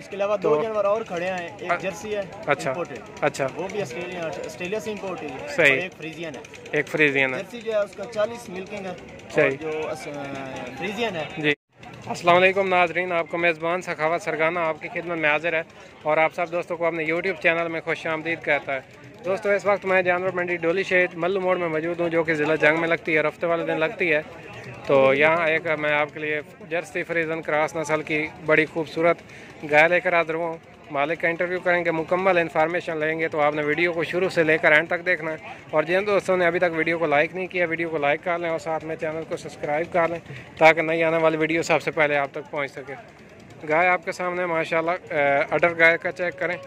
इसके अलावा तो 2 जानवर और खड़े हैं, एक जर्सी है। अच्छा अच्छा, वो भी ऑस्ट्रेलिया से इंपोर्ट है। सही। एक फ्रीजियन है। एक फ्रीजियन है। जर्सी जो है उसका 40 मिल्किंग है। सही। जो फ्रीजियन है जी। अस्सलाम वालेकुम नाजरीन, आपको मेज़बान सखावत सरगाना आपकी खिदमत में हाजिर है और आप सब दोस्तों को अपने यूट्यूब चैनल में खुश आमदीद कहता है। दोस्तों इस वक्त मैं जानवर मंडी डोली शहर मल्लुमोड़ में मौजूद हूँ, जो कि ज़िला जंग में लगती है, हफ्ते वाले दिन लगती है। तो यहाँ एक मैं आपके लिए जर्सी फ्रीजन क्रॉस नस्ल की बड़ी खूबसूरत गाय लेकर हाजिर हूँ। मालिक का इंटरव्यू करेंगे, मुकम्मल इन्फॉर्मेशन लेंगे, तो आपने वीडियो को शुरू से लेकर एंड तक देखना है। और जिन दोस्तों ने अभी तक वीडियो को लाइक नहीं किया, वीडियो को लाइक कर लें और साथ में चैनल को सब्सक्राइब कर लें, ताकि नई आने वाली वीडियो सबसे पहले आप तक पहुंच सके। गाय आपके सामने माशाल्लाह अडर गाय का चेक करें,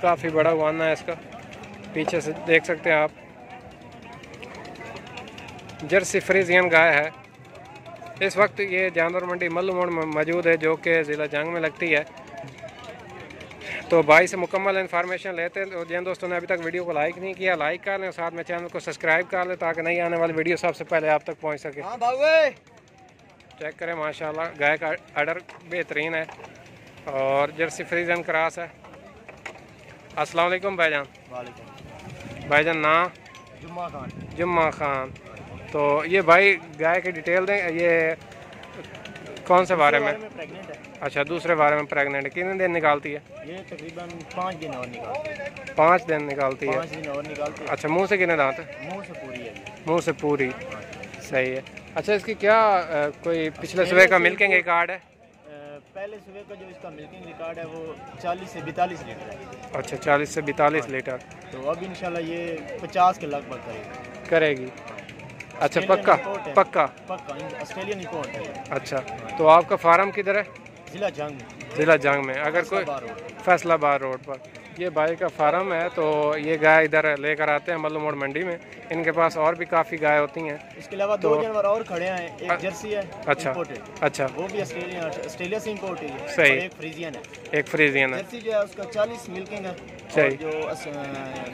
काफ़ी बड़ा वाना है इसका, पीछे से देख सकते हैं आप। जर्सी फ्रीजियन गाय है। इस वक्त ये जानवर मंडी मल्लुमोड़ में मौजूद है, जो कि ज़िला जंग में लगती है। तो भाई से मुकम्मल इन्फॉर्मेशन लेते हैं। तो जिन दोस्तों ने अभी तक वीडियो को लाइक नहीं किया, लाइक कर लें और साथ में चैनल को सब्सक्राइब कर लें, ताकि नई आने वाली वीडियो सबसे पहले आप तक पहुंच सके। चेक करें माशाल्लाह, गाय का आर्डर बेहतरीन है और जर्सी फ्रीजन क्रॉस है। अस्सलाम वालेकुम भाईजान। भाईजान नाम? जुम्मा खान। तो ये भाई गाय की डिटेल दें, ये कौन से बारे में? प्रेग्नेंट है। अच्छा, दूसरे बारे में प्रेग्नेंट है। कितने दिन निकालती है? ये तकरीबन 5 दिन और निकालती है। 5 दिन निकालती है। 5 दिन और निकालती है। अच्छा, मुंह से कितने दांत है? मुंह से पूरी है। मुंह से पूरी, सही है। अच्छा, इसकी क्या कोई पिछले सुबह का मिल्किंग रिकॉर्ड है? पहले सुबह का जो इसका मिल्किंग रिकॉर्ड है वो 40 से 42 लीटर है। अच्छा, 40 से 42 लीटर। तो अब इंशाल्लाह ये 50 के लगभग करेगी। अच्छा, पक्का पक्का ऑस्ट्रेलियन इंपोर्ट है। अच्छा, तो आपका फार्म किधर है? ज़िला जंग। ज़िला जंग में। अगर कोई फैसलाबाद रोड पर ये भाई का फार्म है, तो ये गाय इधर लेकर आते हैं मल्लुमोड़ मंडी में। इनके पास और भी काफ़ी गाय होती हैं। इसके अलावा 2 जानवर और खड़े हैं, एक जर्सी है। अच्छा अच्छा, वो भी ऑस्ट्रेलिया से इंपोर्ट है। सही। एक फ्रीजियन है। एक फ्रीजियन है। जर्सी जो है उसका 40 मिल्किंग है। सही। जो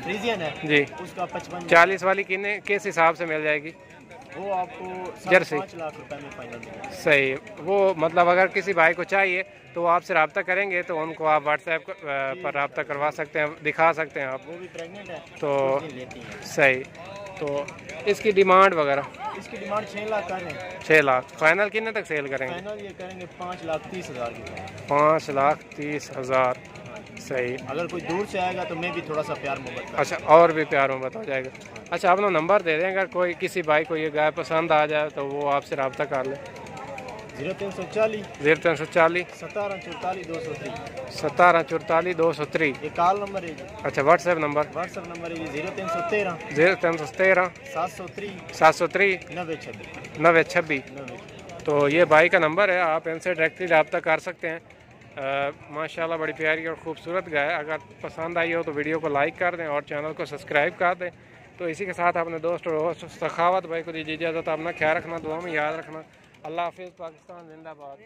फ्रीजियन है जी, उसका 55। 40 वाली किस हिसाब से मिल जाएगी? वो आपको जर्सी 5 लाख रुपए में फाइनल देंगे। सही। वो मतलब अगर किसी भाई को चाहिए तो आपसे रब्ता करेंगे, तो उनको आप व्हाट्सएप पर रब्ता करवा सकते हैं, दिखा सकते हैं आप। वो भी प्रेग्नेंट है तो लेती हैं। सही। तो इसकी डिमांड वगैरह? इसकी डिमांड 6 लाख कर रहे हैं। 6 लाख। फाइनल कितने तक सेल करेंगे? फाइनल ये करेंगे 5,30,000 की। 5,30,000। सही। अगर कोई दूर से आएगा तो मैं भी थोड़ा सा प्यार मोहब्बत। अच्छा, और भी प्यार मोहब्बत हो जाएगा। अच्छा, अपना नंबर दे दें, अगर कोई किसी भाई को ये गाय पसंद आ जाए तो वो आपसे रब्ता कर ले। 0340 1744 203 203। ये कॉल नंबर है जी। अच्छा, व्हाट्सएप नंबर? व्हाट्सएप नंबर है 0313 0313 703 926। 926। तो ये भाई का नंबर है, आप इनसे डायरेक्टली रब्ता कर सकते हैं। माशाल्लाह बड़ी प्यारी और ख़ूबसूरत गाय। अगर पसंद आई हो तो वीडियो को लाइक कर दें और चैनल को सब्सक्राइब कर दें। तो इसी के साथ अपने दोस्त और सखावत भाई को दीजिए इजाज़त। अपना ख्याल रखना, दुआ में याद रखना। अल्लाह हाफिज़। पाकिस्तान जिंदाबाद।